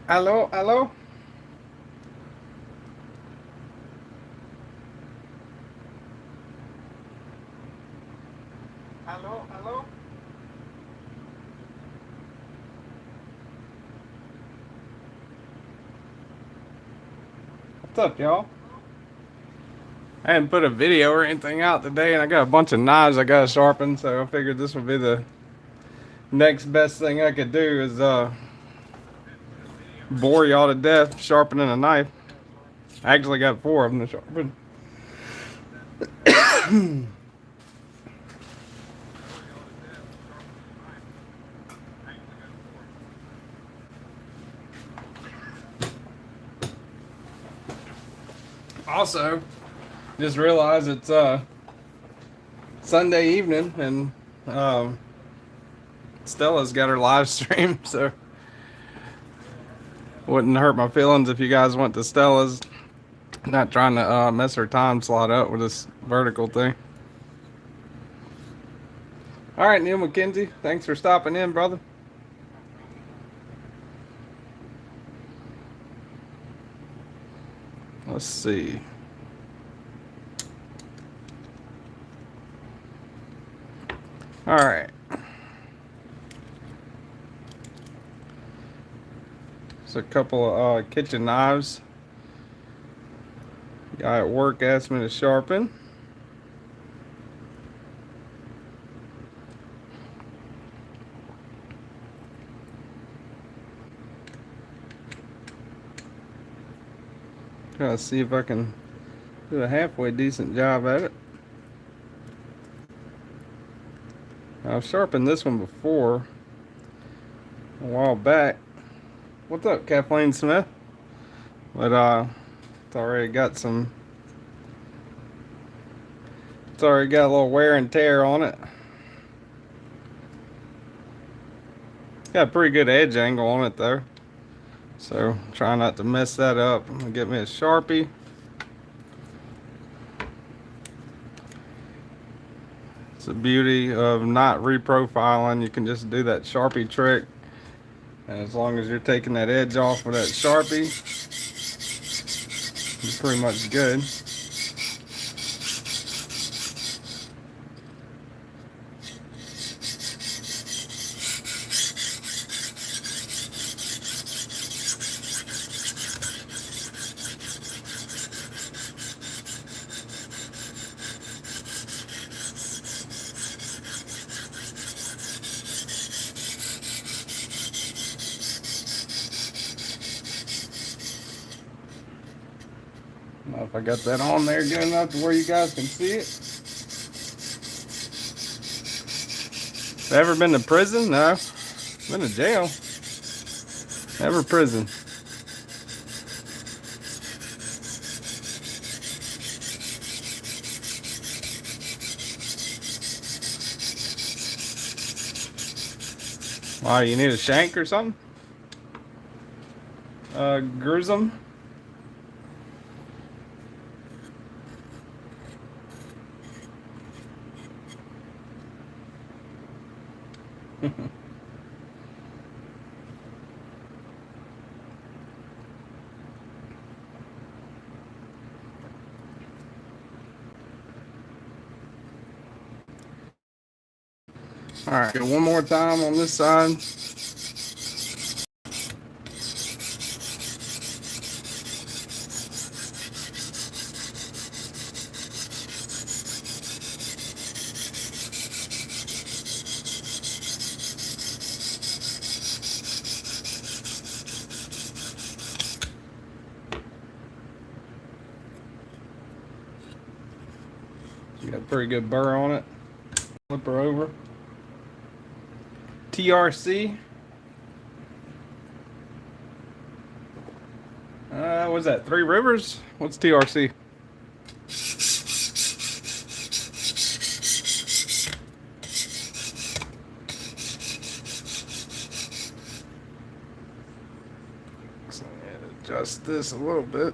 Hello, hello. Hello, hello. What's up, y'all? I hadn't put a video or anything out today, and I got a bunch of knives I gotta sharpen, so I figured this would be the next best thing I could do is bore y'all to death sharpening a knife. I actually got 4 of them to sharpen. Also, just realized it's Sunday evening, and Stella's got her live stream, so wouldn't hurt my feelings if you guys went to Stella's. Not trying to mess her time slot up with this vertical thing. All right, Neil McKenzie, thanks for stopping in, brother. Let's see. All right. So a couple of kitchen knives. Guy at work asked me to sharpen. Try to see if I can do a halfway decent job at it. I've sharpened this one before a while back. What's up, Kathleen Smith? But it's already got some. It's already got a little wear and tear on it. Got a pretty good edge angle on it though, so try not to mess that up. I'm gonna get me a Sharpie. It's the beauty of not reprofiling. You can just do that Sharpie trick, and as long as you're taking that edge off with that Sharpie, you're pretty much good. I don't know if I got that on there good enough to where you guys can see it. Ever been to prison? No. Been to jail. Never prison. Why, you need a shank or something? Gruesome. All right, go one more time on this side. You got a pretty good burr on it. Flip her over. TRC. What's that? Three Rivers? What's TRC? So adjust this a little bit.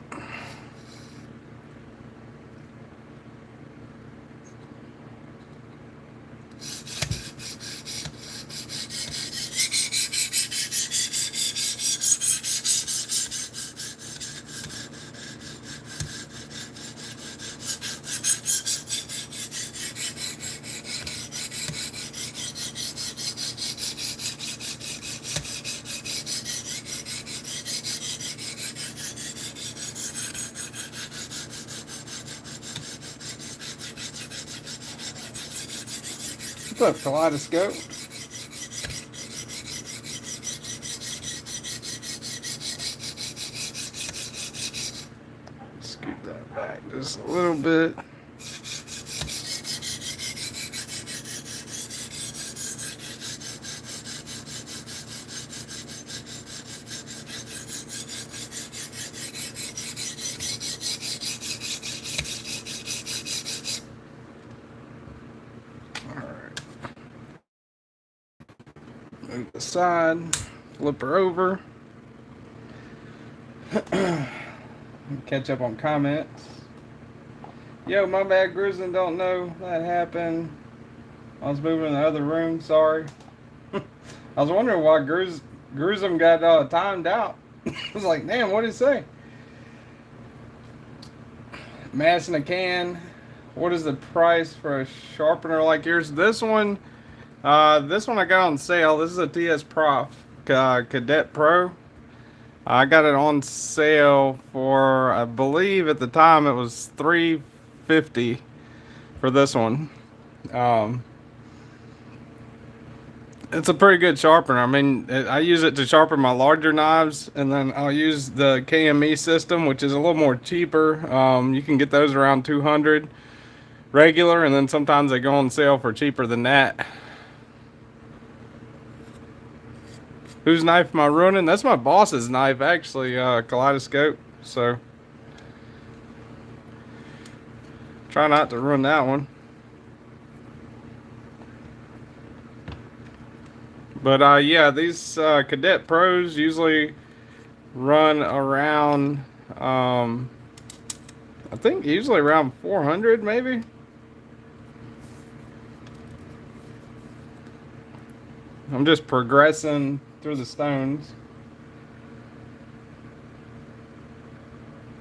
What's up, Kaleidoscope? Scoot that back just a little bit. Move aside, flip her over. Catch up on comments. Yo, my bad, Grizzly, don't know that happened. I was moving in the other room, sorry. I was wondering why Gruesome got timed out. I was like, damn, what did it say? Mass in a can. What is the price for a sharpener like yours? This one I got on sale. This is a TS Prof Cadet Pro. I got it on sale for, I believe at the time it was $350 for this one. It's a pretty good sharpener. I mean, I use it to sharpen my larger knives, and then I'll use the KME system, which is a little more cheaper. You can get those around 200 regular, and then sometimes they go on sale for cheaper than that. Whose knife am I ruining? That's my boss's knife, actually, Kaleidoscope. So try not to ruin that one. But yeah, these Cadet Pros usually run around, I think usually around 400 maybe. I'm just progressing through the stones.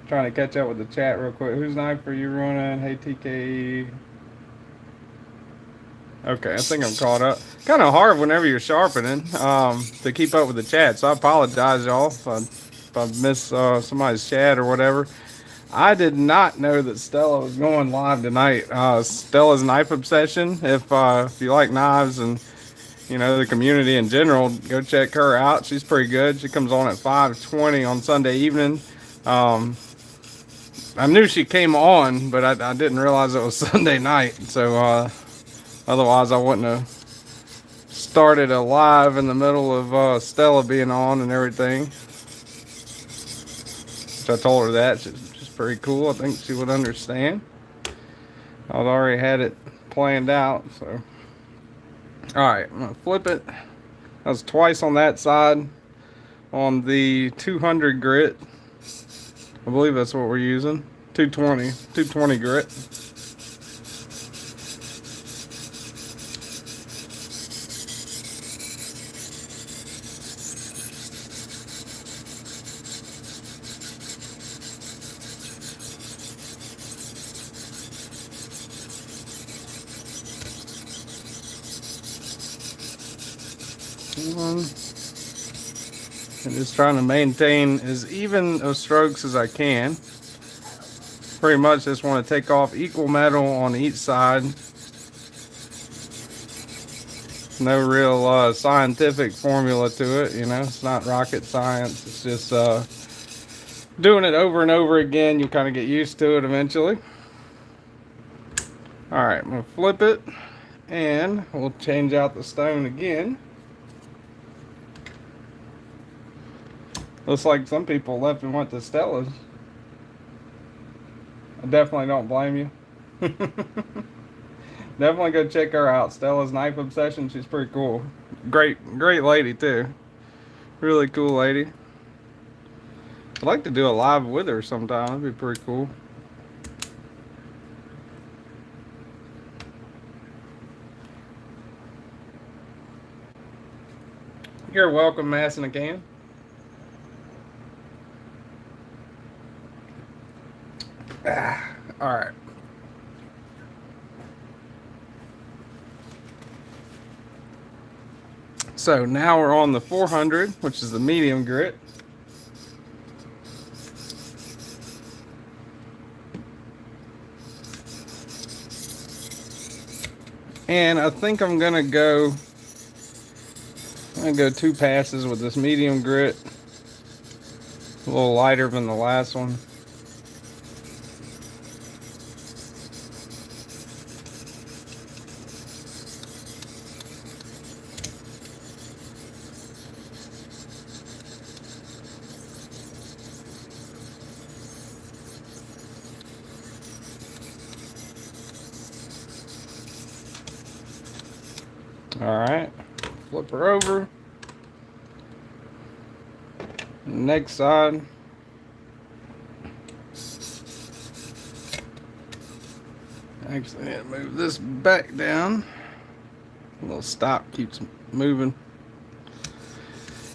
Trying to catch up with the chat real quick. Whose knife are you running? Hey TK. Okay, I think I'm caught up. Kind of hard whenever you're sharpening to keep up with the chat, so I apologize, y'all, if I miss somebody's chat or whatever. I did not know that Stella was going live tonight. Stella's Knife Obsession. If you like knives and you know the community in general, go check her out. She's pretty good. She comes on at 5:20 on Sunday evening. I knew she came on, but I didn't realize it was Sunday night. So otherwise, I wouldn't have started a live in the middle of Stella being on and everything. So I told her that. She's pretty cool. I think she would understand. I'd already had it planned out. So, all right, I'm gonna flip it. That was twice on that side. On the 200 grit, I believe that's what we're using. 220 grit. And just trying to maintain as even of strokes as I can. Pretty much just want to take off equal metal on each side. No real scientific formula to it, you know. It's not rocket science. It's just doing it over and over again. You kind of get used to it eventually. All right, I'm gonna flip it, and we'll change out the stone again. Looks like some people left and went to Stella's. I definitely don't blame you. Definitely go check her out. Stella's Knife Obsession. She's pretty cool. Great lady too. Really cool lady. I'd like to do a live with her sometime. That'd be pretty cool. You're welcome, Mass in a Can. All right. So now we're on the 400, which is the medium grit. And I think I'm gonna go 2 passes with this medium grit. A little lighter than the last one. All right, flip her over. Next side. Actually, I need to move this back down. A little stop keeps moving.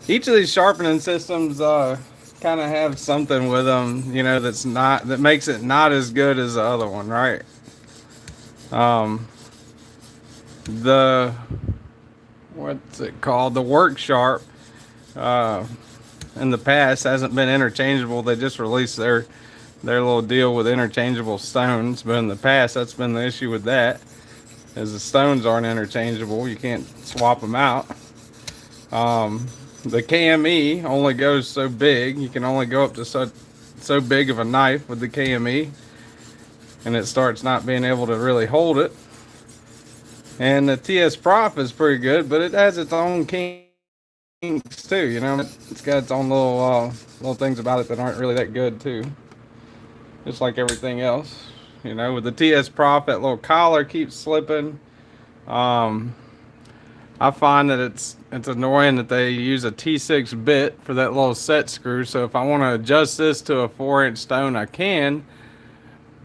Each of these sharpening systems kind of have something with them, you know, that makes it not as good as the other one, right? The what's it called? The Work Sharp in the past hasn't been interchangeable. They just released their little deal with interchangeable stones, but in the past that's been the issue with that, is the stones aren't interchangeable. You can't swap them out. The KME only goes so big. You can only go up to so big of a knife with the KME, and it starts not being able to really hold it. And the TS Prof is pretty good, but it has its own kinks too. You know, it's got its own little things about it that aren't really that good too. Just like everything else, you know. With the TS Prof, that little collar keeps slipping. I find that it's annoying that they use a T6 bit for that little set screw. So if I want to adjust this to a 4-inch stone, I can.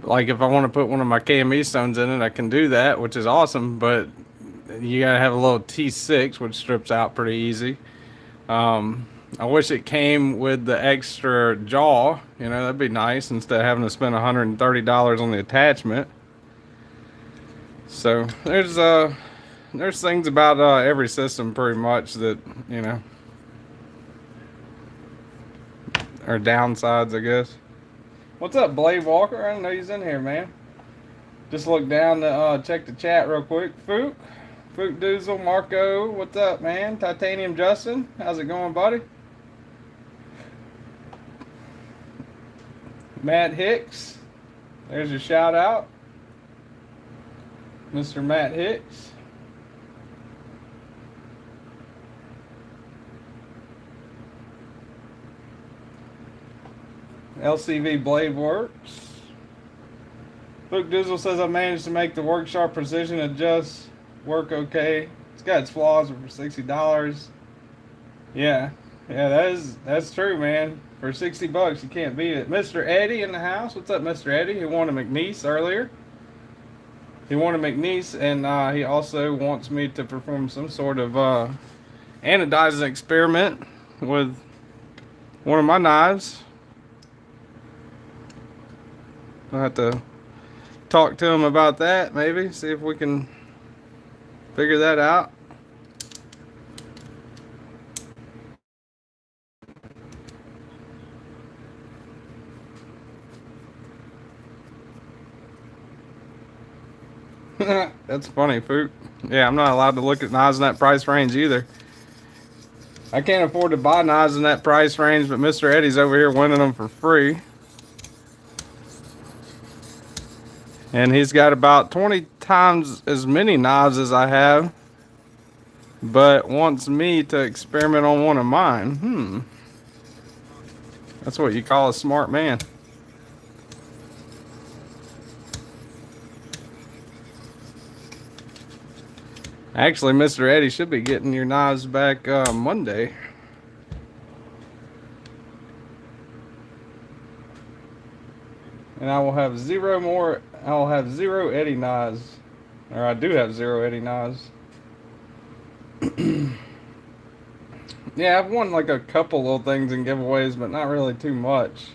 Like if I want to put one of my KME stones in it, I can do that, which is awesome. But you gotta have a little T6, which strips out pretty easy. I wish it came with the extra jaw. You know, that'd be nice instead of having to spend $130 on the attachment. So there's things about every system pretty much that, you know, are downsides, I guess. What's up, Blade Walker? I didn't know he's in here, man. Just look down to check the chat real quick. Fook Doozle, Marco, what's up, man? Titanium Justin, how's it going, buddy? Matt Hicks, there's your shout out. Mr. Matt Hicks. LCV Blade Works. Luke Dizzle says I managed to make the Work Sharp Precision Adjust work okay. It's got its flaws, but for $60. Yeah, that's true, man. For $60 you can't beat it. Mr. Eddie in the house. What's up, Mr. Eddie? He won a McNeese earlier. He won a McNeese, and he also wants me to perform some sort of anodizing experiment with one of my knives. I'll have to talk to him about that, maybe, see if we can figure that out. That's funny, Fook. Yeah, I'm not allowed to look at knives in that price range either. I can't afford to buy knives in that price range, but Mr. Eddie's over here winning them for free. And he's got about 20 times as many knives as I have, but wants me to experiment on one of mine. That's what you call a smart man. Actually, Mr. Eddie should be getting your knives back Monday. And I will have zero Eddie knives. Or I do have 0 Eddie knives. Yeah, I've won like a couple little things in giveaways, but not really too much.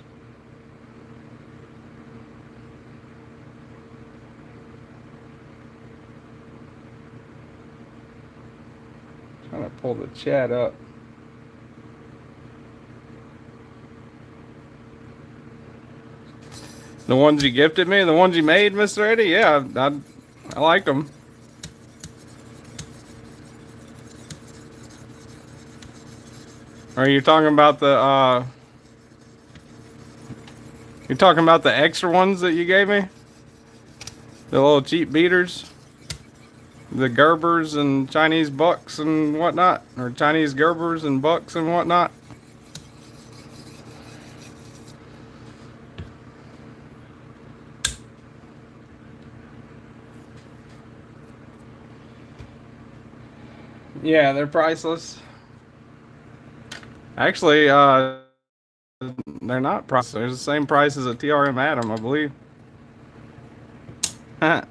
Trying to pull the chat up. The ones you gifted me, the ones you made, Mr. Eddie? Yeah, I like them. Are you talking about the you're talking about the extra ones that you gave me? The little cheap beaters? The Gerbers and Chinese bucks and whatnot? Or Chinese Gerbers and bucks and whatnot? Yeah, they're priceless. Actually, they're not priceless. They're the same price as a TRM Atom, I believe. Alright,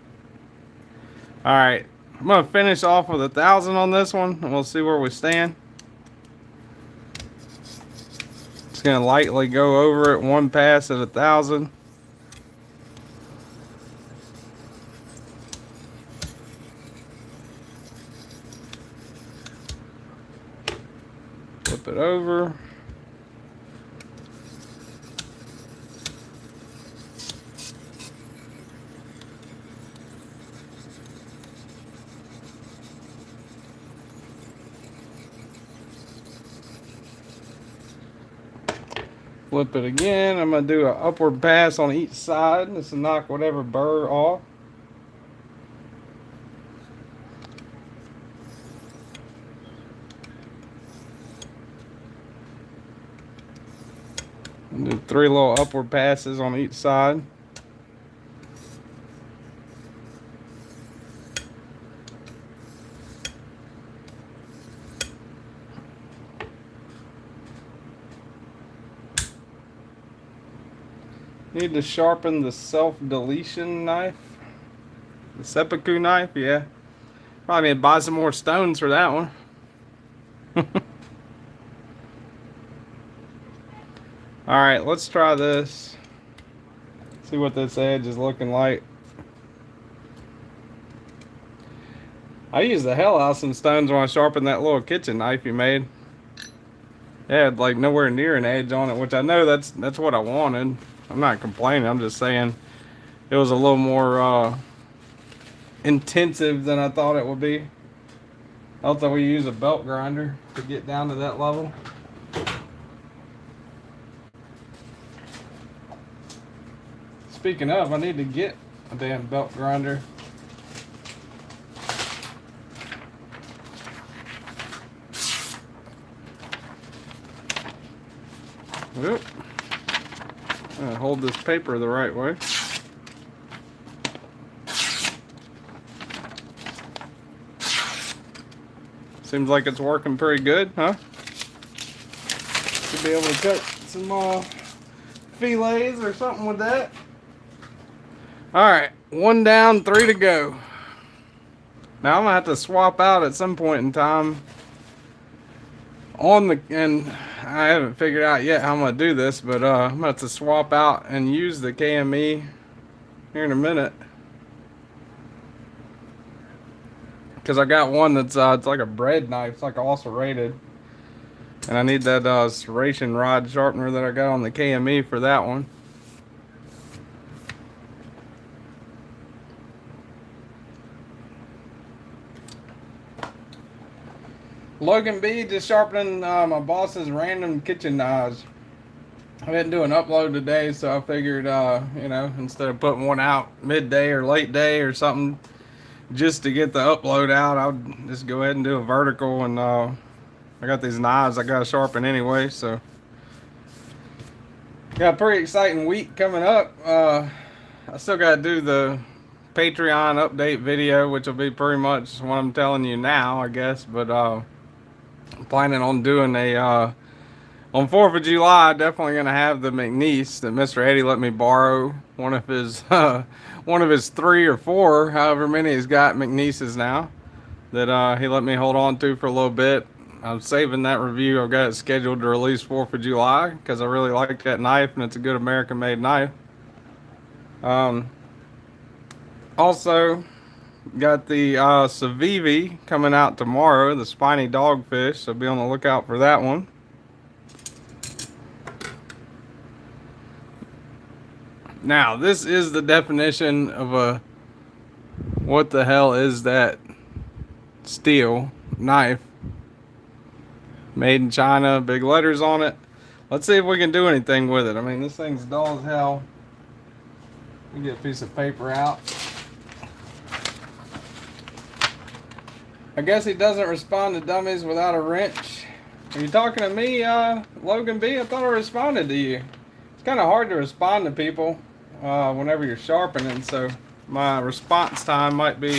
I'm going to finish off with 1,000 on this one, and we'll see where we stand. Just going to lightly go over it one pass at 1,000. Flip it over. Flip it again. I'm going to do an upward pass on each side. This will knock whatever burr off. Do 3 little upward passes on each side. Need to sharpen the self-deletion knife. The seppuku knife, yeah. Probably need to buy some more stones for that one. Alright, let's try this. See what this edge is looking like. I used the hell out of some stones when I sharpened that little kitchen knife you made. It had like nowhere near an edge on it, which I know that's what I wanted. I'm not complaining, I'm just saying it was a little more intensive than I thought it would be. I thought we use a belt grinder to get down to that level. Speaking of, I need to get a damn belt grinder. Oop. Hold this paper the right way. Seems like it's working pretty good, huh? Should be able to cut some fillets or something with that. Alright, 1 down, 3 to go. Now I'm gonna have to swap out at some point in time on the, and I haven't figured out yet how I'm gonna do this, but I'm gonna have to swap out and use the KME here in a minute, because I got one that's it's like a bread knife. It's like also rated, and I need that serration rod sharpener that I got on the KME for that one. Logan B, just sharpening my boss's random kitchen knives. I didn't do an upload today, so I figured, you know, instead of putting one out midday or late day or something, just to get the upload out, I'll just go ahead and do a vertical. And I got these knives I got to sharpen anyway, so got a pretty exciting week coming up. I still got to do the Patreon update video, which will be pretty much what I'm telling you now, I guess, but I'm planning on doing a on 4th of July. Definitely gonna have the McNeese that Mr. Eddie let me borrow, one of his 3 or 4, however many he's got McNeeses now, that he let me hold on to for a little bit. I'm saving that review. I've got it scheduled to release 4th of July because I really like that knife and it's a good American made knife. Also got the Civivi coming out tomorrow, the spiny dogfish, so be on the lookout for that one. Now, this is the definition of a, what the hell is that steel knife? Made in China, big letters on it. Let's see if we can do anything with it. I mean, this thing's dull as hell. We get a piece of paper out. I guess he doesn't respond to dummies without a wrench. Are you talking to me, Logan B? I thought I responded to you. It's kind of hard to respond to people whenever you're sharpening, so my response time might be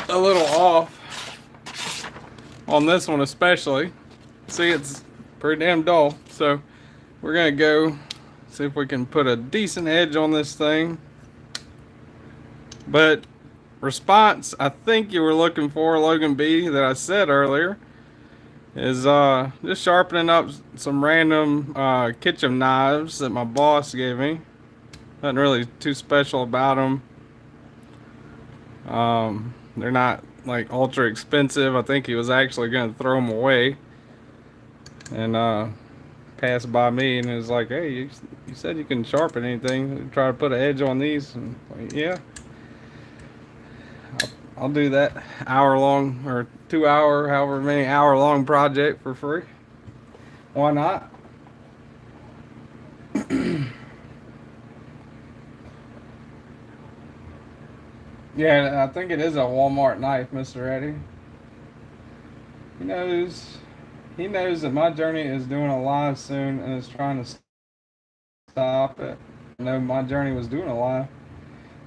a little off on this one especially. See, it's pretty damn dull, so we're gonna go see if we can put a decent edge on this thing. But response I think you were looking for, Logan B, that I said earlier, is just sharpening up some random kitchen knives that my boss gave me. Nothing really too special about them. They're not like ultra expensive. I think he was actually going to throw them away, and passed by me and was like, hey, you said you can sharpen anything, try to put an edge on these. And like, yeah, I'll do that hour-long or 2 hour, however many hour-long project for free. Why not? Yeah, I think it is a Walmart knife, Mr. Eddie. He knows that my journey is doing a live soon and is trying to stop it. No, my journey was doing a live.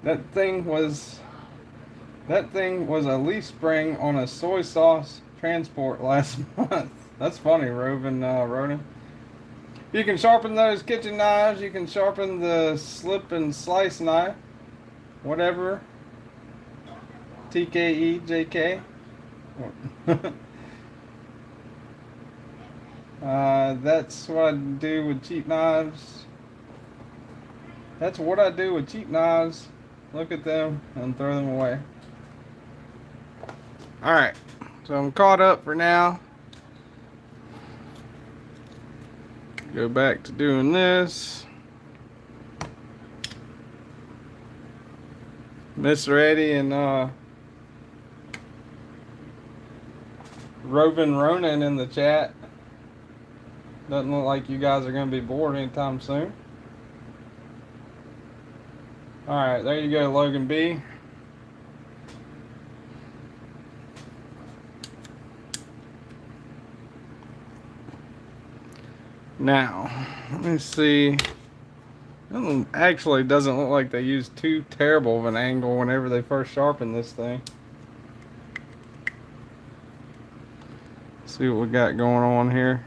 That thing was a leaf spring on a soy sauce transport last month. That's funny, Ronan. You can sharpen those kitchen knives. You can sharpen the slip and slice knife. Whatever. TKE, JK. That's what I do with cheap knives. That's what I do with cheap knives. Look at them and throw them away. Alright, so I'm caught up for now. Go back to doing this. Mr. Eddie and Ronan in the chat. Doesn't look like you guys are going to be bored anytime soon. Alright, there you go, Logan B. Now, let me see. It actually doesn't look like they used too terrible of an angle whenever they first sharpened this thing. See what we got going on here.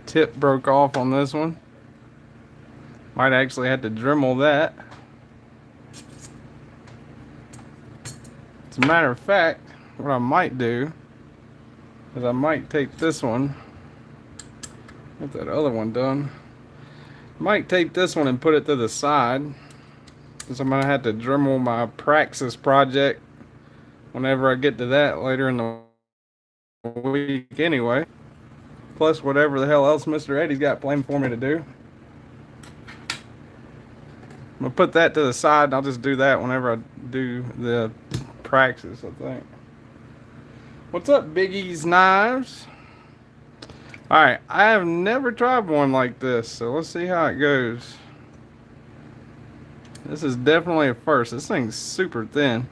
Tip broke off on this one. Might actually have to Dremel that. As a matter of fact, what I might do is I might take this one, get that other one done. Might take this one and put it to the side, because I'm gonna have to Dremel my Praxis project whenever I get to that later in the week anyway. Plus whatever the hell else Mr. Eddie's got planned for me to do. I'm gonna put that to the side and I'll just do that whenever I do the Praxis, I think. What's up, Biggie's Knives? Alright, I have never tried one like this, so let's see how it goes. This is definitely a first. This thing's super thin.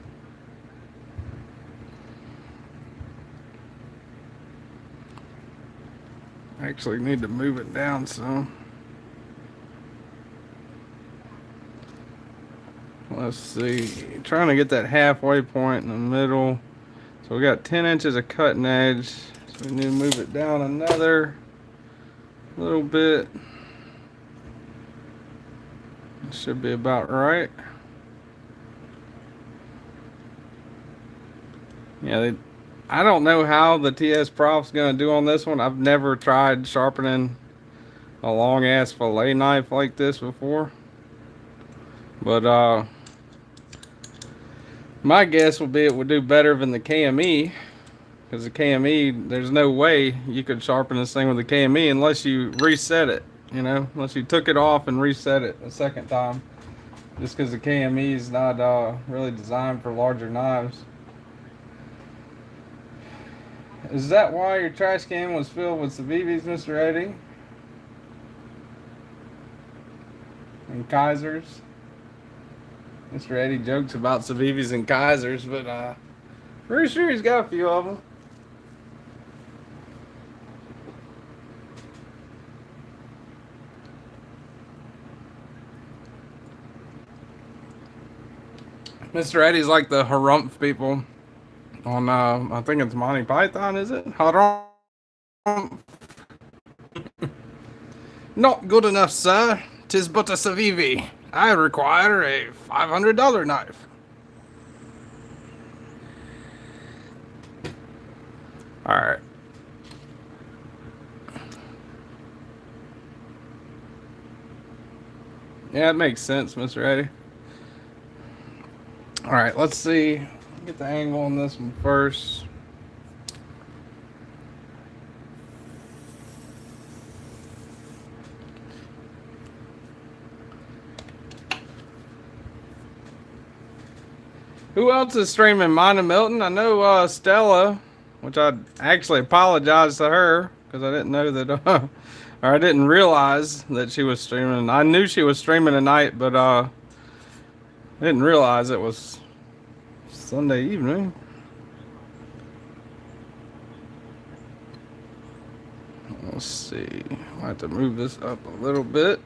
Actually need to move it down some. Let's see, trying to get that halfway point in the middle. So we got 10 inches of cutting edge. So we need to move it down another little bit. It should be about right. Yeah, I don't know how the TS Prof's gonna do on this one. I've never tried sharpening a long ass fillet knife like this before. But my guess would be it would do better than the KME, because the KME, there's no way you could sharpen this thing with the KME unless you reset it, you know, unless you took it off and reset it a second time. just because the KME is not really designed for larger knives. Is that why your trash can was filled with Civivis, Mr. Eddie? And Kizers? Mr. Eddie jokes about Civivis and Kizers, but pretty sure he's got a few of them. Mr. Eddie's like the harumph people on, I think it's Monty Python, is it? Harumph. Not good enough, sir. 'Tis but a Civivi. I require a $500 knife. Alright. Yeah, it makes sense, Mr. Eddie. Alright, let's see. Get the angle on this one first. Who else is streaming? Mine and Milton? I know Stella, which I actually apologize to her because I didn't know that, or I didn't realize that she was streaming. I knew she was streaming tonight, but I didn't realize it was Sunday evening. Let's see. I have to move this up a little bit.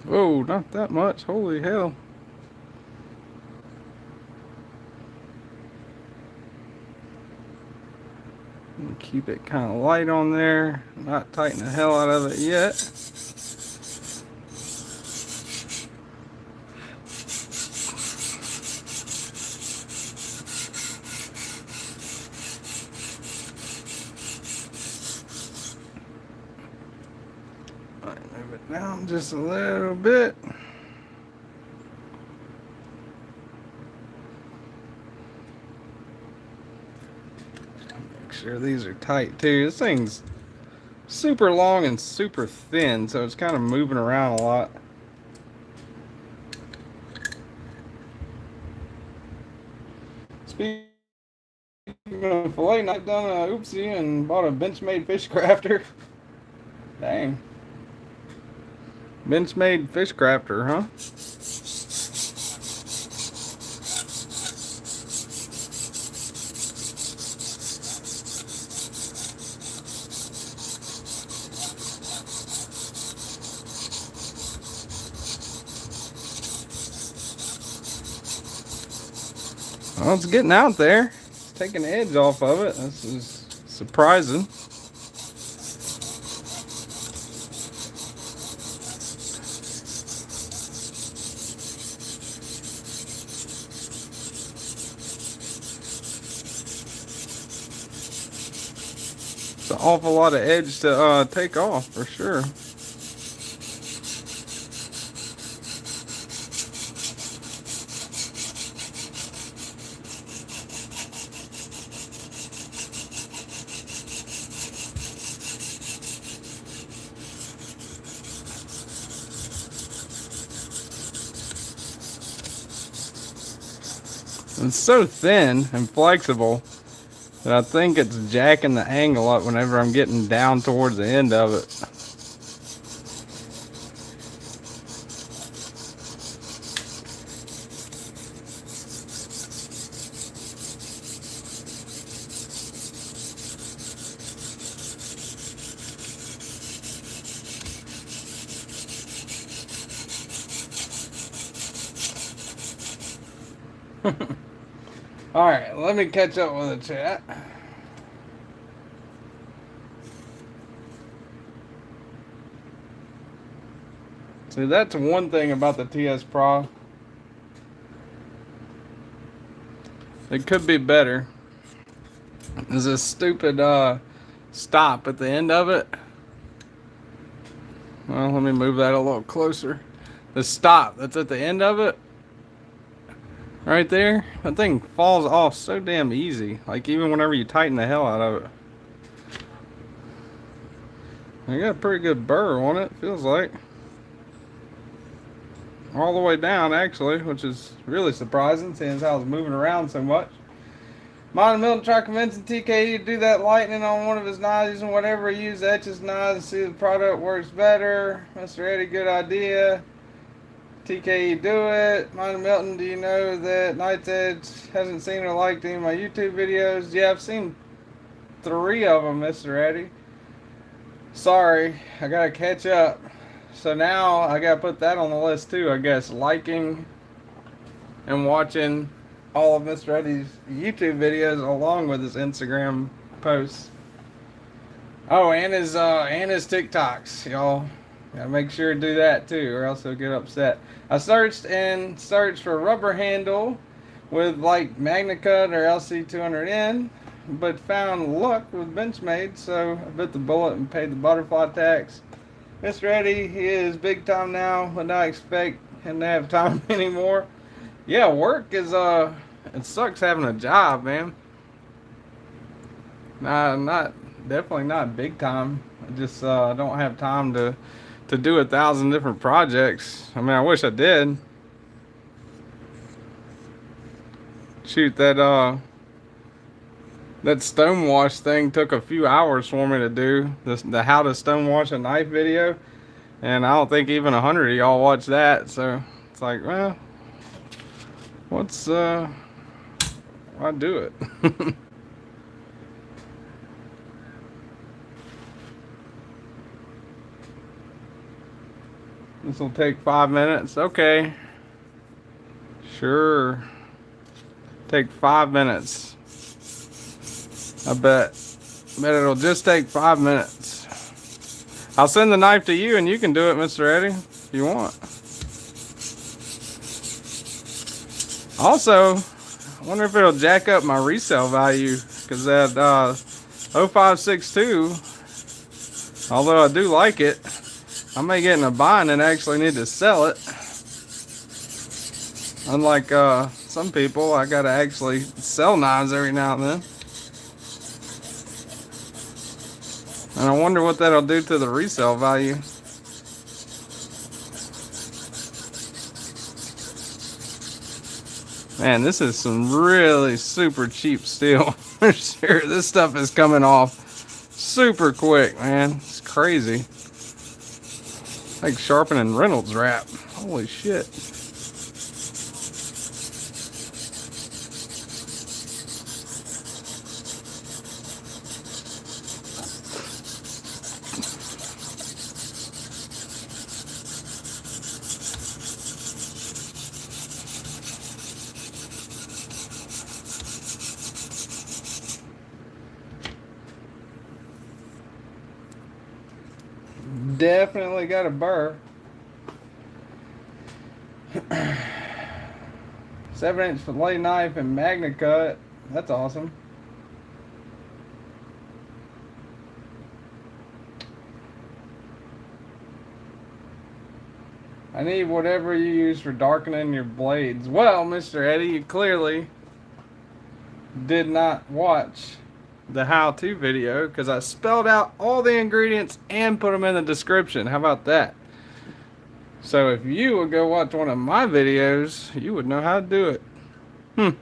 Whoa, not that much. Holy hell. Keep it kind of light on there. Not tighten the hell out of it yet. Move it down just a little bit. Make sure these are tight too. This thing's super long and super thin, so it's kind of moving around a lot. Speaking of fillet, I've done a oopsie and bought a Benchmade fish crafter. Dang. Benchmade fish crafter, huh? Well, it's getting out there. It's taking the edge off of it. This is surprising. It's an awful lot of edge to take off for sure. It's so thin and flexible that I think it's jacking the angle up whenever I'm getting down towards the end of it. Alright, let me catch up with the chat. See, that's one thing about the TS Pro. It could be better. Is this stupid stop at the end of it. Well, let me move that a little closer. The stop that's at the end of it. Right there, that thing falls off so damn easy. Like even whenever you tighten the hell out of it. I got a pretty good burr on it, feels like. All the way down, actually, which is really surprising, seeing as how I was moving around so much. Modern Milton tried convincing TKE to do that lightning on one of his knives using whatever he used, etches knives, and see the product works better. Mr. Eddie, good idea. TKE, do it. Modern Milton, do you know that Knight's Edge hasn't seen or liked any of my YouTube videos? Yeah, I've seen 3 of them, Mr. Eddie. Sorry, I gotta catch up. So now I gotta put that on the list too, I guess. Liking and watching all of Mr. Eddie's YouTube videos along with his Instagram posts. Oh, and his TikToks, y'all. Gotta make sure to do that too, or else he'll get upset. I searched for rubber handle with like MagnaCut or LC200N, but found luck with Benchmade, so I bit the bullet and paid the butterfly tax. Mr. Eddie, he is big time now, would not expect him to have time anymore. Yeah, work is it sucks having a job, man. Not definitely not big time. I just don't have time to do 1,000 different projects. I mean, I wish I did. Shoot, that stonewash thing took a few hours for me to do. The how to stonewash a knife video, and I don't think even 100 of y'all watched that. So it's like, well, why do it? This will take 5 minutes. Okay. Sure. Take 5 minutes. I bet it'll just take 5 minutes. I'll send the knife to you and you can do it, Mr. Eddie, if you want. Also, I wonder if it'll jack up my resale value, because that 0562, although I do like it, I may get in a bind and actually need to sell it. Unlike some people, I gotta actually sell knives every now and then. And I wonder what that'll do to the resale value. Man, this is some really super cheap steel. For sure, this stuff is coming off super quick, man. It's crazy. Like sharpening Reynolds wrap. Holy shit. Definitely got a burr. 7-inch fillet knife and MagnaCut. That's awesome. I need whatever you use for darkening your blades. Well, Mr. Eddie, you clearly did not watch the how-to video, because I spelled out all the ingredients and put them in the description. How about that? So if you would go watch one of my videos, you would know how to do it.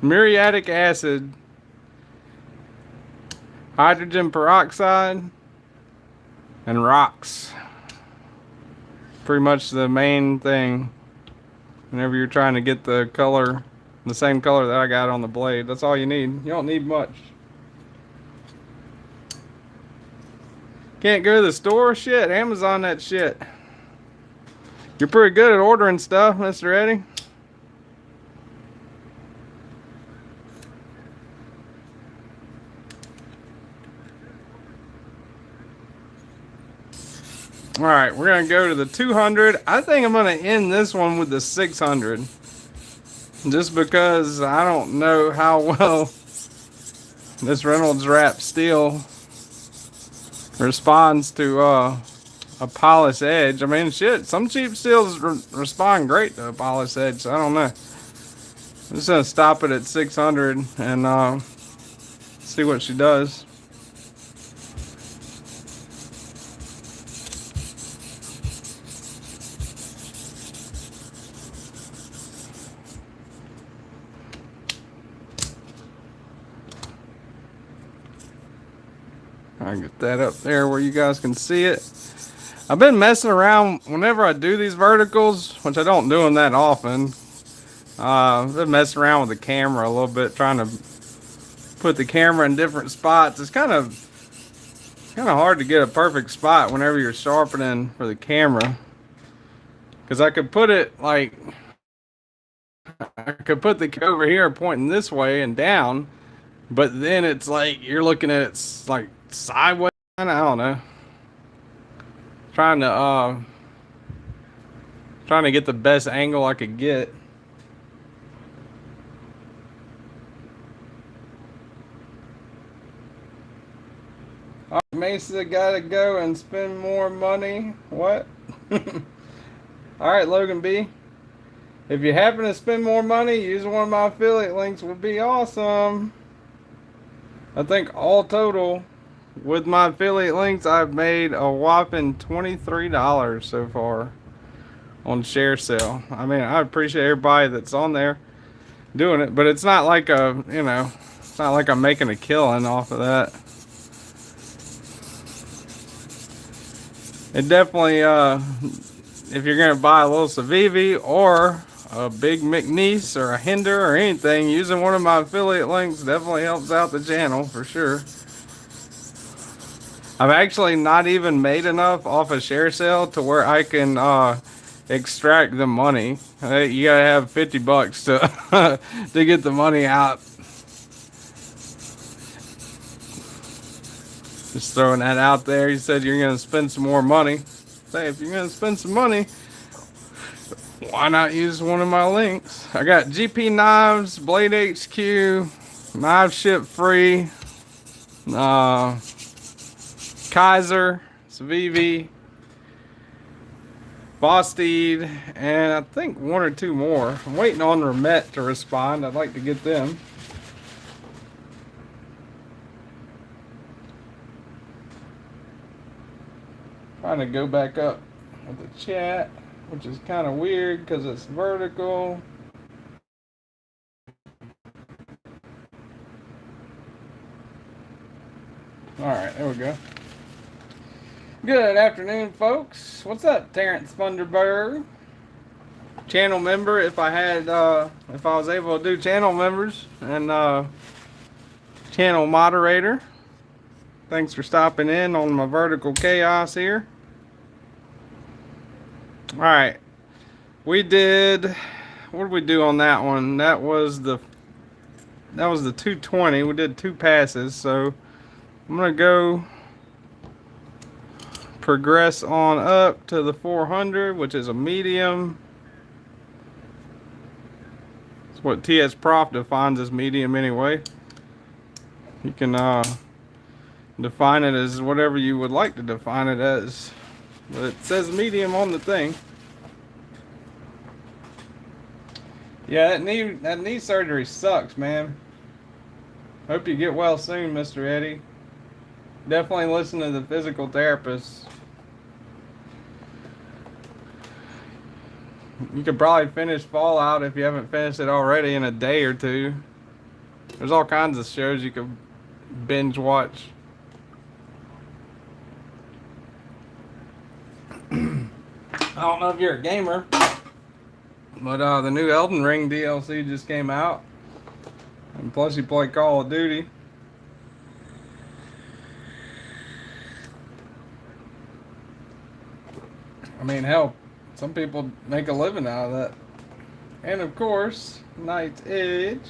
Muriatic acid, hydrogen peroxide, and rocks. Pretty much the main thing whenever you're trying to get the color, the same color that I got on the blade. That's all you need. You don't need much. Can't go to the store? Shit, Amazon that shit. You're pretty good at ordering stuff, Mr. Eddie. All right, we're gonna go to the 200. I think I'm gonna end this one with the 600, just because I don't know how well this Reynolds wrap steel responds to a polished edge. I mean, shit, some cheap steels respond great to a polished edge, so I don't know. I'm just gonna stop it at 600 and see what she does. I get that up there where you guys can see it. I've been messing around whenever I do these verticals, which I don't do them that often. I've been messing around with the camera a little bit, trying to put the camera in different spots. It's kind of hard to get a perfect spot whenever you're sharpening for the camera, because I could put it like I could put the camera over here pointing this way and down, but then it's like you're looking at it like sideways. I don't know. Trying to get the best angle I could get. Oh, Mesa gotta go and spend more money. What? Alright, Logan B. If you happen to spend more money, using one of my affiliate links would be awesome. I think all total, with my affiliate links, I've made a whopping $23 so far on share sale. I mean, I appreciate everybody that's on there doing it, but it's not like it's not like I'm making a killing off of that. It definitely, if you're gonna buy a little Civivi or a big McNeese or a Hinder or anything, using one of my affiliate links definitely helps out the channel for sure. I've actually not even made enough off a share sale to where I can extract the money. You gotta have 50 bucks to to get the money out. Just throwing that out there. You said you're gonna spend some more money. Say, if you're gonna spend some money, why not use one of my links? I got GPKnives, BladeHQ, KnivesShipFree, Kizer, Civivi, Vosteed, and I think one or two more. I'm waiting on Remet to respond. I'd like to get them. Trying to go back up with the chat, which is kind of weird because it's vertical. Alright, there we go. Good afternoon, folks. What's up, Terrence Funderburg? Channel member, if I was able to do channel members, and channel moderator. Thanks for stopping in on my vertical chaos here. Alright. We did, what did we do on that one? That was the 220. We did 2 passes, so I'm gonna go progress on up to the 400, which is a medium. It's what TS Prof defines as medium anyway. You can define it as whatever you would like to define it as, but it says medium on the thing. Yeah, that knee surgery sucks, man. Hope you get well soon, Mr. Eddie. Definitely listen to the physical therapist. You could probably finish Fallout if you haven't finished it already in a day or two. There's all kinds of shows you could binge watch. I don't know if you're a gamer, but the new Elden Ring DLC just came out. And plus you play Call of Duty. I mean, hell, some people make a living out of that. And of course, Night's Edge,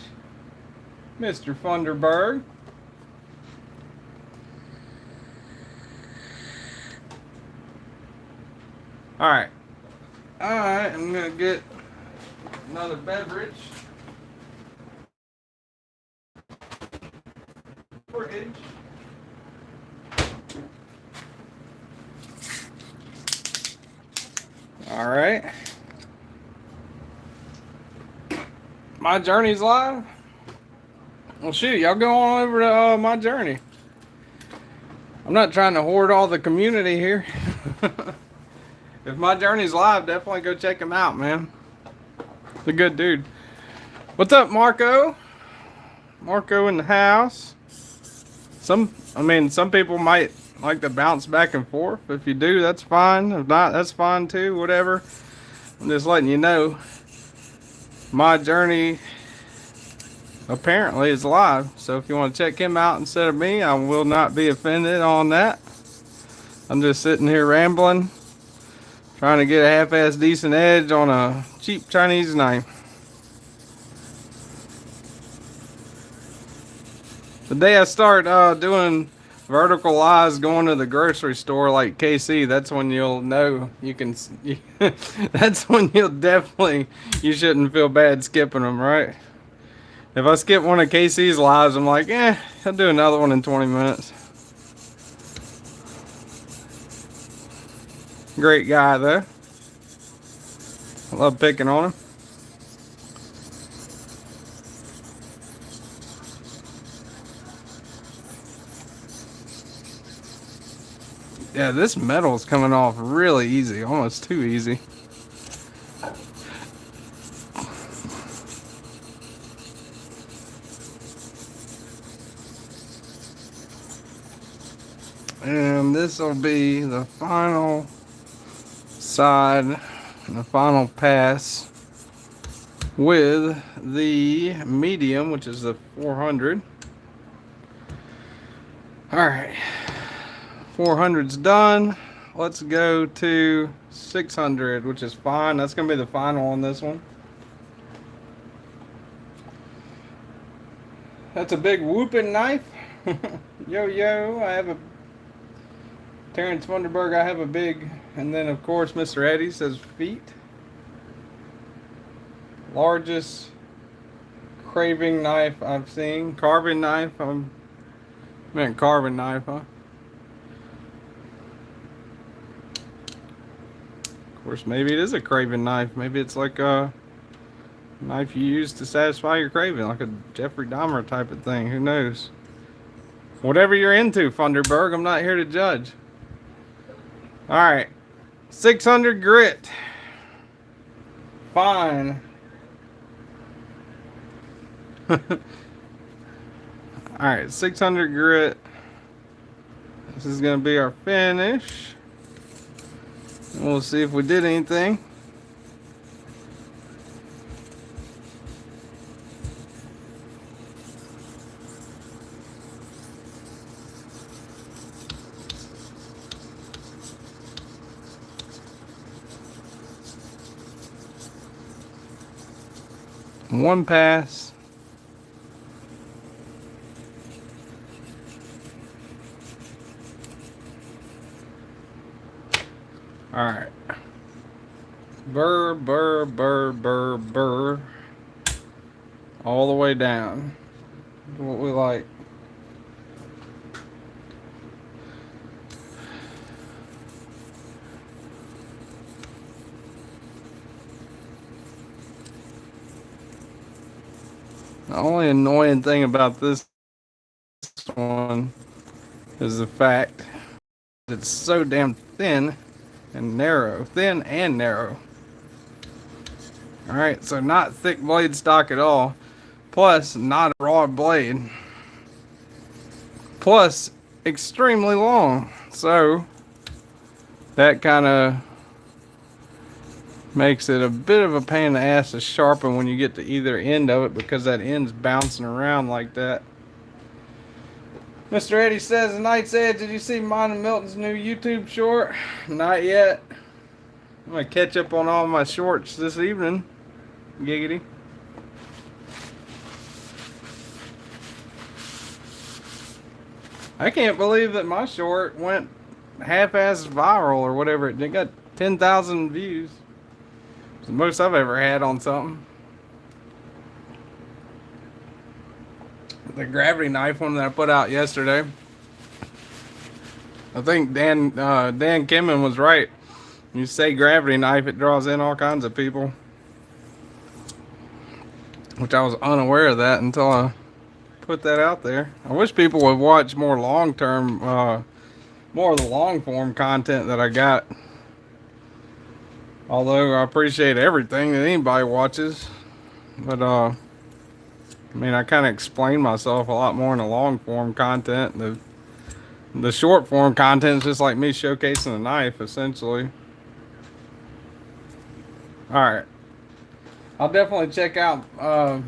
Mr. Funderburg. Alright. Alright, I'm gonna get another beverage. Fridge. Alright. My journey's live? Well, shoot, y'all go on over to my journey. I'm not trying to hoard all the community here. If my journey's live, definitely go check him out, man. He's a good dude. What's up, Marco? Marco in the house. Some people might like to bounce back and forth. If you do, that's fine. If not, that's fine too. Whatever. I'm just letting you know. My journey apparently is live. So if you want to check him out instead of me, I will not be offended on that. I'm just sitting here rambling, trying to get a half-ass decent edge on a cheap Chinese knife. The day I start doing vertical lives going to the grocery store like KC, that's when you'll know you can. That's when you shouldn't feel bad skipping them, right? If I skip one of KC's lives, I'm like, I'll do another one in 20 minutes. Great guy though. I love picking on him. Yeah, this metal is coming off really easy, almost too easy. And this will be the final side, the final pass with the medium, which is the 400. All right. 400's done. Let's go to 600, which is fine. That's gonna be the final on this one. That's a big whooping knife. Yo, I have a Terrence Funderburg. I have a big, and then of course Mr. Eddie says feet. Largest craving knife I've seen. Carving knife. I meant carving knife, huh? Of course, maybe it is a craving knife. Maybe it's like a knife you use to satisfy your craving, like a Jeffrey Dahmer type of thing. Who knows? Whatever you're into, Funderburg, I'm not here to judge. All right, 600 grit. Fine. All right, 600 grit. This is gonna be our finish. We'll see if we did anything. One pass. All right. Burr, burr, burr, burr, burr. All the way down. What we like. The only annoying thing about this one is the fact that it's so damn thin and narrow. Thin and narrow. Alright, so not thick blade stock at all. Plus, not a broad blade. Plus, extremely long. So, that kind of makes it a bit of a pain in the ass to sharpen when you get to either end of it, because that end's bouncing around like that. Mr. Eddie says, Knight's Edge, did you see mine and Milton's new YouTube short? Not yet. I'm going to catch up on all my shorts this evening. Giggity. I can't believe that my short went half-ass viral or whatever. It got 10,000 views. It's the most I've ever had on something. The gravity knife one that I put out yesterday. I think Dan Kimman was right. You say gravity knife, it draws in all kinds of people. which I was unaware of that until I put that out there. I wish people would watch more long-term, more of the long-form content that I got. Although I appreciate everything that anybody watches, but I mean, I kind of explain myself a lot more in the long-form content. The short-form content is just like me showcasing a knife, essentially. All right. I'll definitely check out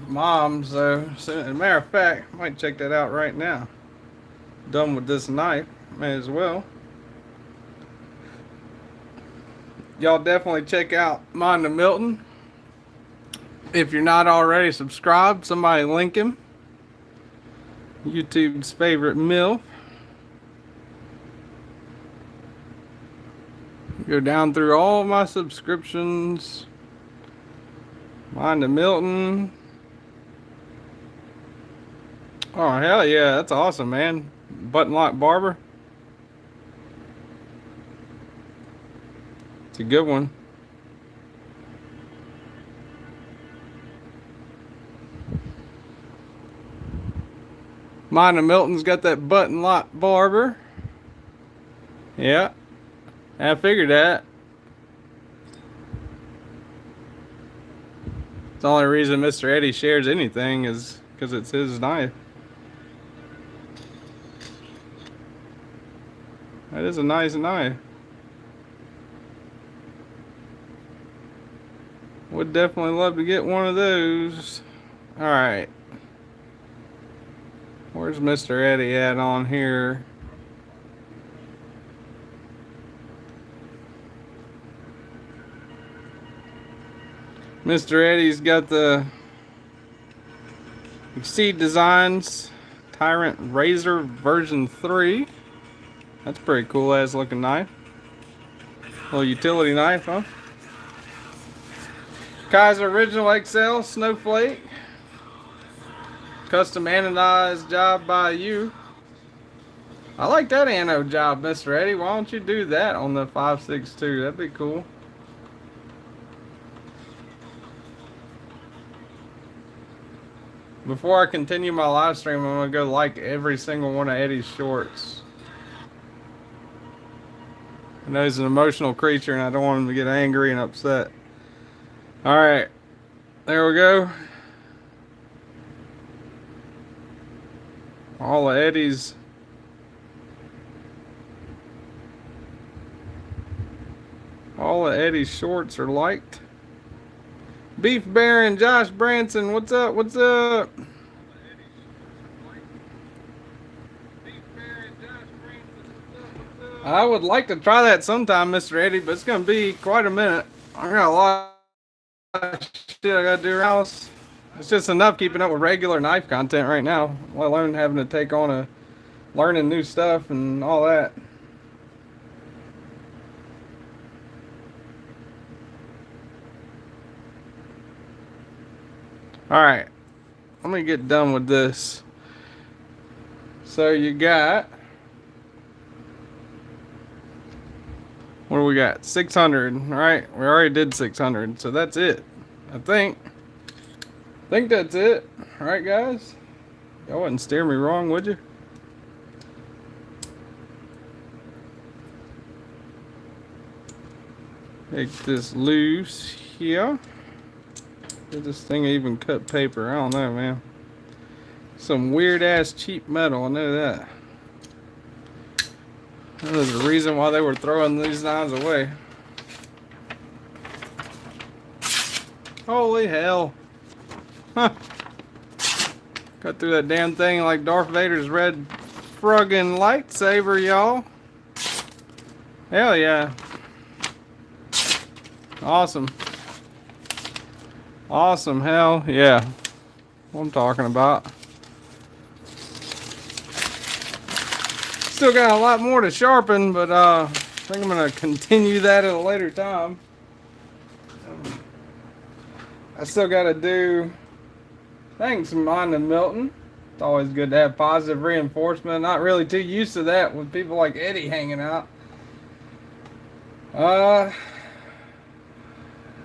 Mom's. As a matter of fact, I might check that out right now. Done with this knife, may as well. Y'all definitely check out Mine to Milton. If you're not already subscribed, somebody link him. YouTube's favorite mill. Go down through all my subscriptions. Mine to Milton. Oh, hell yeah, that's awesome, man. Button lock barber. It's a good one. Mine to Milton's got that button lock barber. Yeah, I figured that. The only reason Mr. Eddie shares anything is because it's his knife. That is a nice knife. Would definitely love to get one of those. Alright. Where's Mr. Eddie at on here? Mr. Eddie's got the Vosteed Designs Tyrant Razor version 3. That's a pretty cool ass looking knife. Little utility knife, huh? Kizer Original XL Snowflake. Custom anodized job by you. I like that anode job, Mr. Eddie. Why don't you do that on the 5.62? That'd be cool. Before I continue my live stream, I'm going to go like every single one of Eddie's shorts. I know he's an emotional creature and I don't want him to get angry and upset. Alright. There we go. All of Eddie's shorts are liked. Beef Baron, Josh Branson, what's up? What's up? I would like to try that sometime, Mr. Eddie, but it's going to be quite a minute. I got a lot of shit I got to do around house. It's just enough keeping up with regular knife content right now, let alone having to take on learning new stuff and all that. Alright, let me get done with this. So you got, what do we got? 600, right? We already did 600, so that's it. I think that's it. Alright, guys? Y'all wouldn't steer me wrong, would you? Take this loose here. Did this thing even cut paper? I don't know, man. Some weird ass cheap metal, I know that. There's a reason why they were throwing these knives away. Holy hell. Huh. Cut through that damn thing like Darth Vader's red friggin' lightsaber, y'all. Hell yeah. Awesome. Awesome, hell yeah. What I'm talking about. Still got a lot more to sharpen, but I think I'm gonna continue that at a later time. I still gotta do, thanks Mine to Milton. It's always good to have positive reinforcement. Not really too used to that with people like Eddie hanging out.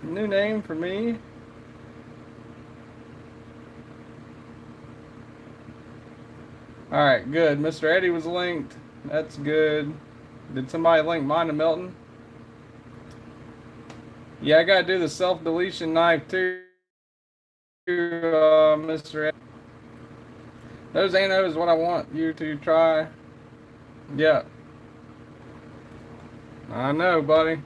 New name for me. All right, good. Mr. Eddie was linked. That's good. Did somebody link mine to Milton? Yeah, I gotta do the self-deletion knife too, Mr. Eddie. Those ain't those what I want you to try. Yeah, I know, buddy.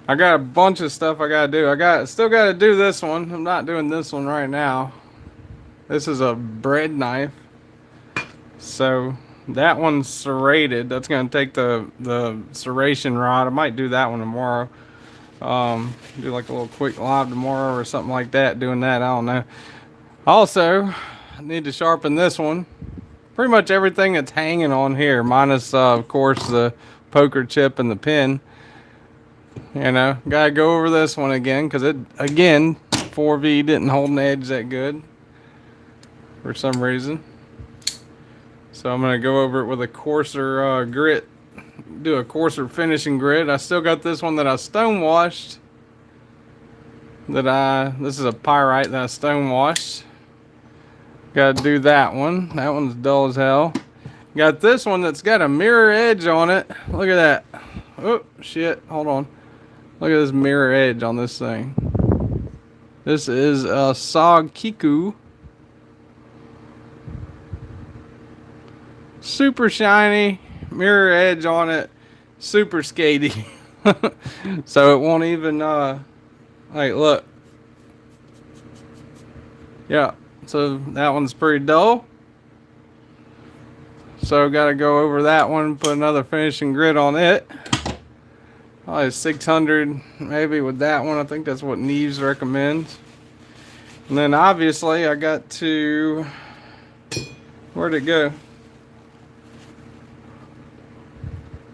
I got a bunch of stuff I gotta do. Still gotta do this one. I'm not doing this one right now. This is a bread knife. So that one's serrated. That's gonna take the serration rod. I might do that one tomorrow. Do like a little quick live tomorrow or something like that. Doing that, I don't know. Also, I need to sharpen this one. Pretty much everything that's hanging on here, minus of course the poker chip and the pin. You know, gotta go over this one again because it again 4V didn't hold an edge that good for some reason. So I'm gonna go over it with a coarser grit, do a coarser finishing grit. I still got this one that I stone washed. This is a pyrite that I stone washed. Got to do that one. That one's dull as hell. Got this one that's got a mirror edge on it. Look at that. Oh shit! Hold on. Look at this mirror edge on this thing. This is a Sog Kiku. Super shiny, mirror edge on it, super skatey. So it won't even, like, look. Yeah, so that one's pretty dull. So gotta go over that one, put another finishing grit on it. Probably 600 maybe with that one. I think that's what Knives recommends. And then obviously I got to, where'd it go?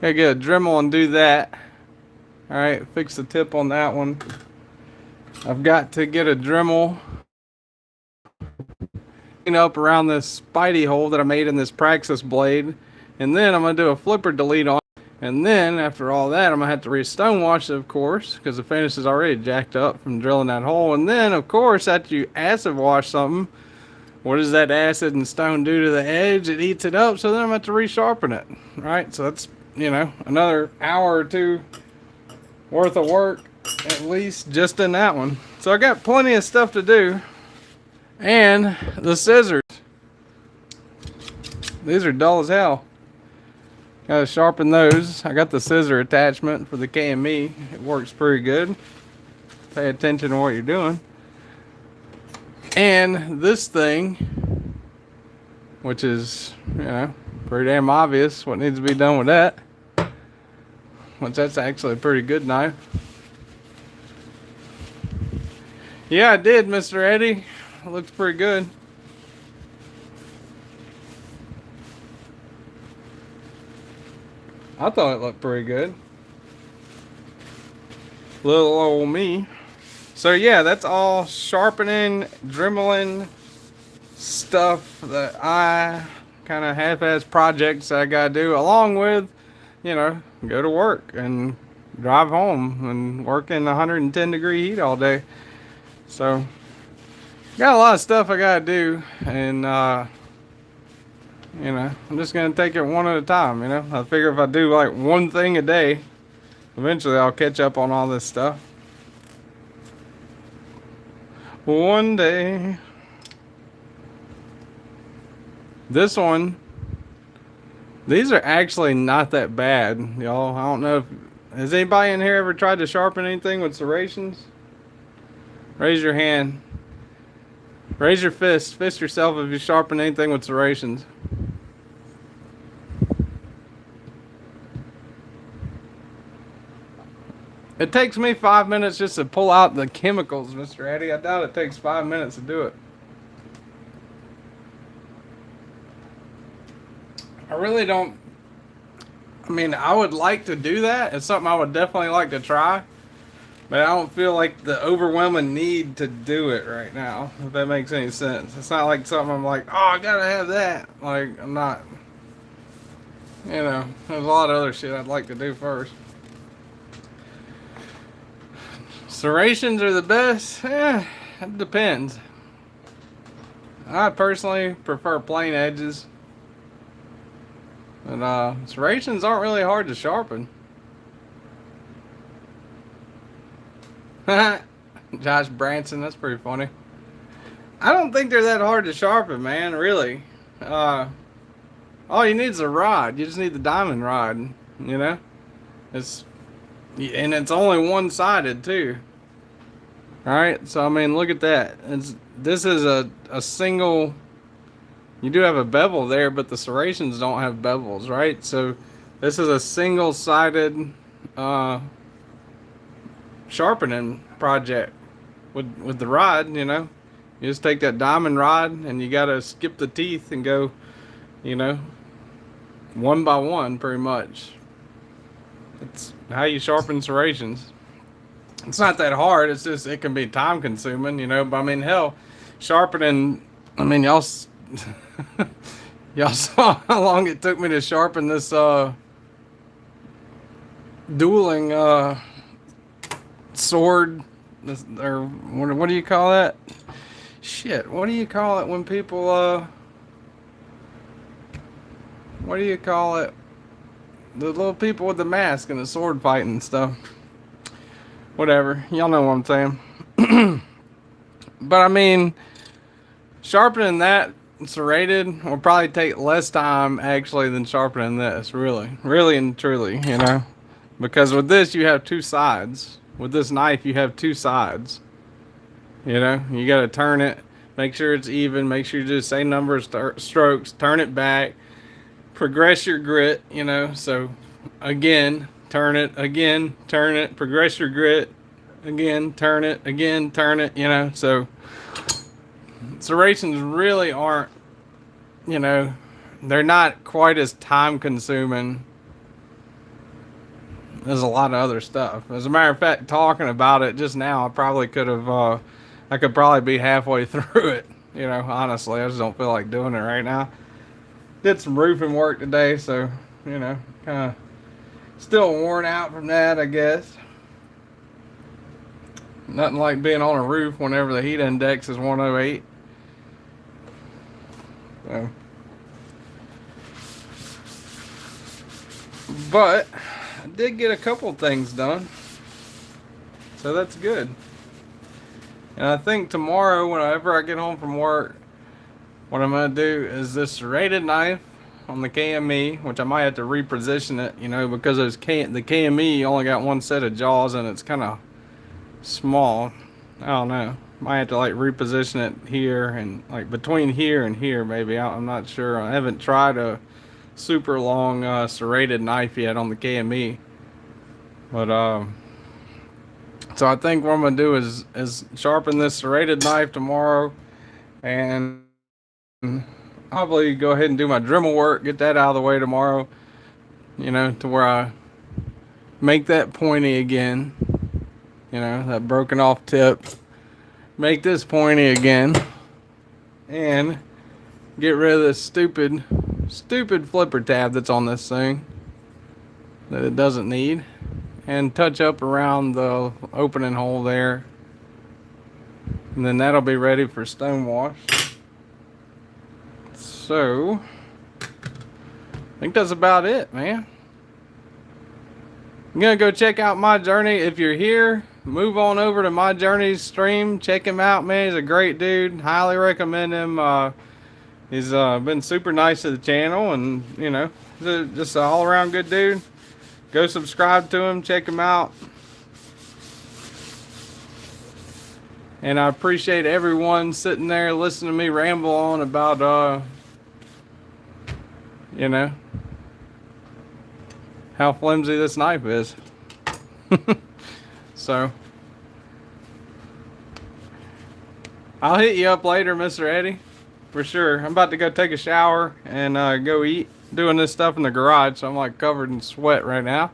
Gotta get a Dremel and do that. Alright, fix the tip on that one. I've got to get a Dremel up around this spidey hole that I made in this Praxis blade. And then I'm going to do a flipper delete on it. And then after all that, I'm going to have to re-stone wash it, of course, because the finish is already jacked up from drilling that hole. And then, of course, after you acid wash something, what does that acid and stone do to the edge? It eats it up, so then I'm going to have to re-sharpen it. Right? So that's, you know, another hour or two worth of work, at least, just in that one. So I got plenty of stuff to do. And the scissors. These are dull as hell. Gotta sharpen those. I got the scissor attachment for the KME. It works pretty good. Pay attention to what you're doing. And this thing, which is, you know, pretty damn obvious what needs to be done with that. Which that's actually a pretty good knife. Yeah, I did, Mr. Eddie. It looks pretty good. I thought it looked pretty good. Little old me. So yeah, that's all sharpening, dremeling stuff that I kind of half-ass projects I gotta do, along with, you know, go to work and drive home and work in 110 degree heat all day. So got a lot of stuff I gotta do, and you know, I'm just gonna take it one at a time. You know, I figure if I do like one thing a day, eventually I'll catch up on all this stuff. One day. This one, these are actually not that bad, y'all. I don't know if, has anybody in here ever tried to sharpen anything with serrations? Raise your hand. Raise your fist. Fist yourself if you sharpen anything with serrations. It takes me 5 minutes just to pull out the chemicals, Mr. Eddie. I doubt it takes 5 minutes to do it. I really don't. I mean, I would like to do that. It's something I would definitely like to try. But I don't feel like the overwhelming need to do it right now, if that makes any sense. It's not like something I'm like, oh, I gotta have that. Like, I'm not. You know, there's a lot of other shit I'd like to do first. Serrations are the best? Eh, it depends. I personally prefer plain edges. And serrations aren't really hard to sharpen. Josh Branson, that's pretty funny. I don't think they're that hard to sharpen, man, really. Uh, all you need is a rod. You just need the diamond rod, you know? It's and it's only one-sided too. All right, so I mean, look at that. This is a single. You do have a bevel there, but the serrations don't have bevels, right? So this is a single-sided uh, sharpening project with the rod. You know, you just take that diamond rod and you gotta skip the teeth and go, you know, one by one, pretty much. It's how you sharpen serrations. It's not that hard. It's just it can be time consuming, you know. But I mean, hell, sharpening. I mean, y'all y'all saw how long it took me to sharpen this dueling sword. Or what do you call that? Shit, what do you call it when people what do you call it? The little people with the mask and the sword fighting and stuff. Whatever, y'all know what I'm saying. But I mean, sharpening that serrated will probably take less time actually than sharpening this, really and truly, you know, because with this you have two sides. With this knife you have two sides, you know. You got to turn it, make sure it's even, make sure you do the same number of strokes, turn it back, progress your grit, you know. So again, turn it, again, turn it, progress your grit, again, turn it, again, turn it, you know. So serrations really aren't, you know, they're not quite as time consuming as a lot of other stuff. As a matter of fact, talking about it just now, I probably could have, I could probably be halfway through it, you know, honestly. I just don't feel like doing it right now. Did some roofing work today, so, you know, kind of still worn out from that, I guess. Nothing like being on a roof whenever the heat index is 108. So. But I did get a couple things done, so that's good. And I think tomorrow, whenever I get home from work, what I'm going to do is this serrated knife on the KME, which I might have to reposition it, you know, because the KME only got one set of jaws and it's kind of small. I don't know. Might have to like reposition it here and like between here and here maybe. I'm not sure. I haven't tried a super long serrated knife yet on the KME. But so I think what I'm gonna do is sharpen this serrated knife tomorrow, and probably go ahead and do my Dremel work, get that out of the way tomorrow, you know, to where I make that pointy again, you know, that broken off tip, make this pointy again, and get rid of this stupid flipper tab that's on this thing that it doesn't need, and touch up around the opening hole there, and then that'll be ready for stone wash. So I think that's about it, man. I'm gonna go check out My Journey. If you're here, move on over to My Journey's stream, check him out, man. He's a great dude, highly recommend him. He's been super nice to the channel, and you know, just an all-around good dude. Go subscribe to him, check him out. And I appreciate everyone sitting there listening to me ramble on about, you know, how flimsy this knife is. So, I'll hit you up later, Mr. Eddie, for sure. I'm about to go take a shower and go eat. Doing this stuff in the garage, so I'm like covered in sweat right now.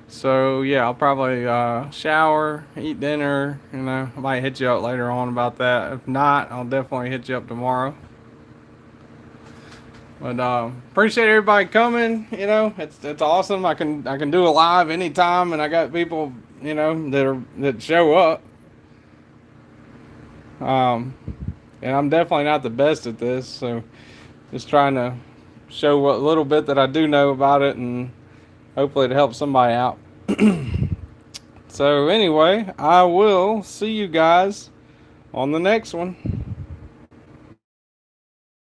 So yeah, I'll probably shower, eat dinner, you know. I might hit you up later on about that. If not, I'll definitely hit you up tomorrow. But appreciate everybody coming, you know. It's awesome. I can do a live anytime, and I got people, you know, that show up. And I'm definitely not the best at this, so just trying to show what little bit that I do know about it, and hopefully it helps somebody out. So anyway, I will see you guys on the next one.